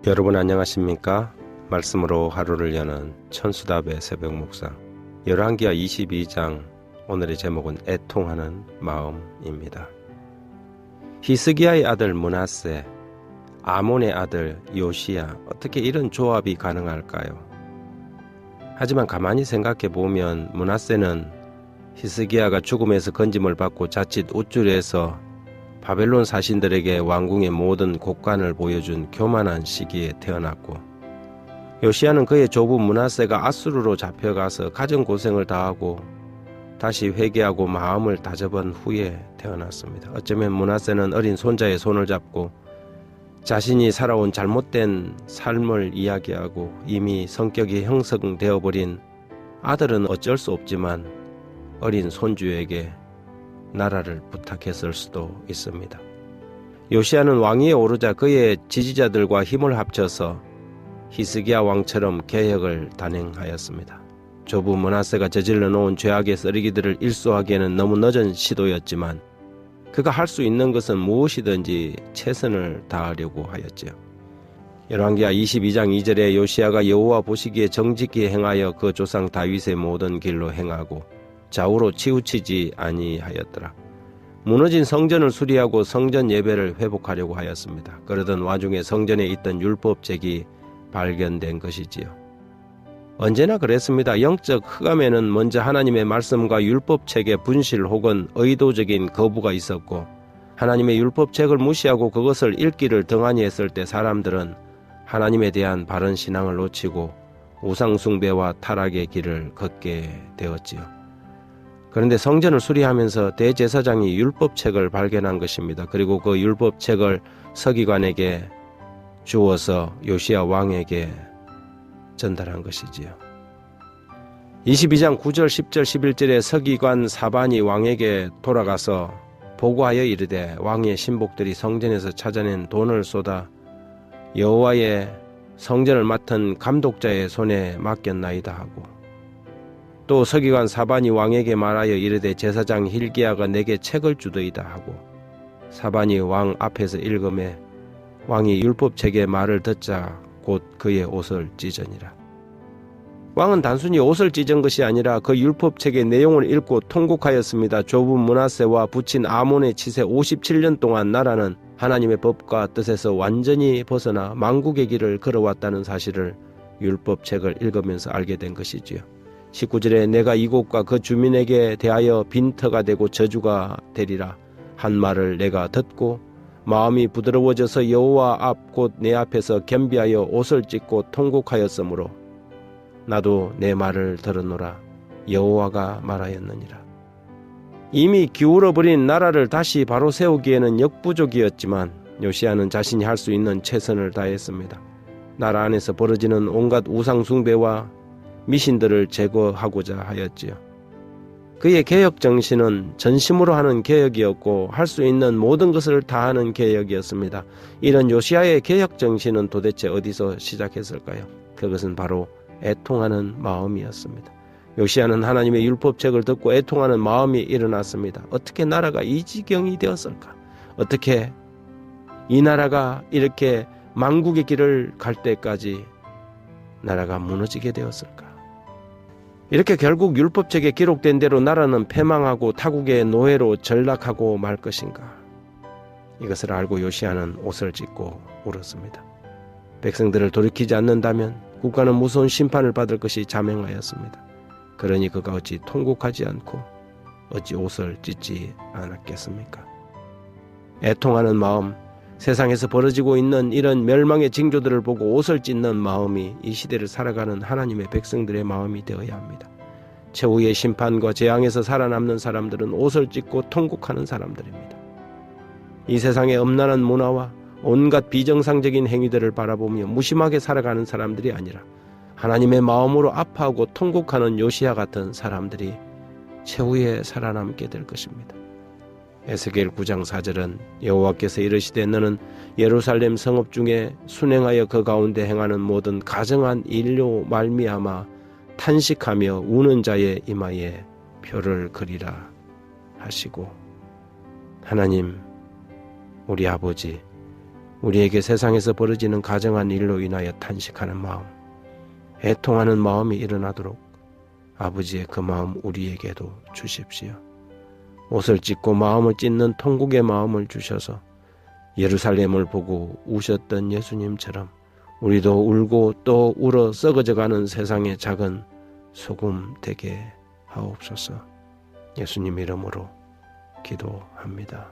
여러분 안녕하십니까? 말씀으로 하루를 여는 천수답의 새벽 묵상 열왕기하 22장 오늘의 제목은 애통하는 마음입니다. 히스기야의 아들 므낫세, 아몬의 아들 요시야, 어떻게 이런 조합이 가능할까요? 하지만 가만히 생각해 보면 므낫세는 히스기야가 죽음에서 건짐을 받고 자칫 우쭐해서 바벨론 사신들에게 왕궁의 모든 곡간을 보여준 교만한 시기에 태어났고, 요시야는 그의 조부 므낫세가 아수르로 잡혀가서 가정 고생을 다하고 다시 회개하고 마음을 다잡은 후에 태어났습니다. 어쩌면 므낫세는 어린 손자의 손을 잡고 자신이 살아온 잘못된 삶을 이야기하고 이미 성격이 형성되어 버린 아들은 어쩔 수 없지만 어린 손주에게 나라를 부탁했을 수도 있습니다. 요시야는 왕위에 오르자 그의 지지자들과 힘을 합쳐서 히스기야 왕처럼 개혁을 단행하였습니다. 조부 므낫세가 저질러 놓은 죄악의 쓰레기들을 일소하기에는 너무 늦은 시도였지만 그가 할 수 있는 것은 무엇이든지 최선을 다하려고 하였지요. 열왕기하 22장 2절에 요시야가 여호와 보시기에 정직히 행하여 그 조상 다윗의 모든 길로 행하고 좌우로 치우치지 아니하였더라. 무너진 성전을 수리하고 성전 예배를 회복하려고 하였습니다. 그러던 와중에 성전에 있던 율법책이 발견된 것이지요. 언제나 그랬습니다. 영적 흑암에는 먼저 하나님의 말씀과 율법책의 분실 혹은 의도적인 거부가 있었고, 하나님의 율법책을 무시하고 그것을 읽기를 등한히 했을 때 사람들은 하나님에 대한 바른 신앙을 놓치고 우상숭배와 타락의 길을 걷게 되었지요. 그런데 성전을 수리하면서 대제사장이 율법책을 발견한 것입니다. 그리고 그 율법책을 서기관에게 주어서 요시야 왕에게 전달한 것이지요. 22장 9절, 10절, 11절에 서기관 사반이 왕에게 돌아가서 보고하여 이르되 왕의 신복들이 성전에서 찾아낸 돈을 쏟아 여호와의 성전을 맡은 감독자의 손에 맡겼나이다 하고, 또 서기관 사반이 왕에게 말하여 이르되 제사장 hil기야가 내게 책을 주더이다 하고, 사반이 왕 앞에서 읽음에 왕이 율법책의 말을 듣자 곧 그의 옷을 찢으니라. 왕은 단순히 옷을 찢은 것이 아니라 그 율법책의 내용을 읽고 통곡하였습니다. 조부 므낫세와 붙인 아몬의 치세 57년 동안 나라는 하나님의 법과 뜻에서 완전히 벗어나 망국의 길을 걸어왔다는 사실을 율법책을 읽으면서 알게 된 것이지요. 19절에 내가 이곳과 그 주민에게 대하여 빈터가 되고 저주가 되리라 한 말을 내가 듣고 마음이 부드러워져서 여호와 앞 곧 내 앞에서 겸비하여 옷을 찢고 통곡하였으므로 나도 내 말을 들었노라 여호와가 말하였느니라. 이미 기울어버린 나라를 다시 바로 세우기에는 역부족이었지만 요시야는 자신이 할 수 있는 최선을 다했습니다. 나라 안에서 벌어지는 온갖 우상숭배와 미신들을 제거하고자 하였지요. 그의 개혁 정신은 전심으로 하는 개혁이었고 할 수 있는 모든 것을 다하는 개혁이었습니다. 이런 요시야의 개혁 정신은 도대체 어디서 시작했을까요? 그것은 바로 애통하는 마음이었습니다. 요시야는 하나님의 율법책을 듣고 애통하는 마음이 일어났습니다. 어떻게 나라가 이 지경이 되었을까? 어떻게 이 나라가 이렇게 망국의 길을 갈 때까지 나라가 무너지게 되었을까? 이렇게 결국 율법책에 기록된 대로 나라는 패망하고 타국의 노예로 전락하고 말 것인가? 이것을 알고 요시야는 옷을 찢고 울었습니다. 백성들을 돌이키지 않는다면 국가는 무서운 심판을 받을 것이 자명하였습니다. 그러니 그가 어찌 통곡하지 않고 어찌 옷을 찢지 않았겠습니까? 애통하는 마음, 세상에서 벌어지고 있는 이런 멸망의 징조들을 보고 옷을 찢는 마음이 이 시대를 살아가는 하나님의 백성들의 마음이 되어야 합니다. 최후의 심판과 재앙에서 살아남는 사람들은 옷을 찢고 통곡하는 사람들입니다. 이 세상의 엄란한 문화와 온갖 비정상적인 행위들을 바라보며 무심하게 살아가는 사람들이 아니라 하나님의 마음으로 아파하고 통곡하는 요시야 같은 사람들이 최후에 살아남게 될 것입니다. 에스겔 9장 4절은 여호와께서 이르시되 너는 예루살렘 성읍 중에 순행하여 그 가운데 행하는 모든 가정한 일로 말미암아 탄식하며 우는 자의 이마에 표를 그리라 하시고, 하나님, 우리 아버지, 우리에게 세상에서 벌어지는 가정한 일로 인하여 탄식하는 마음, 애통하는 마음이 일어나도록 아버지의 그 마음 우리에게도 주십시오. 옷을 찢고 마음을 찢는 통곡의 마음을 주셔서 예루살렘을 보고 우셨던 예수님처럼 우리도 울고 또 울어 썩어져가는 세상의 작은 소금 되게 하옵소서. 예수님 이름으로 기도합니다.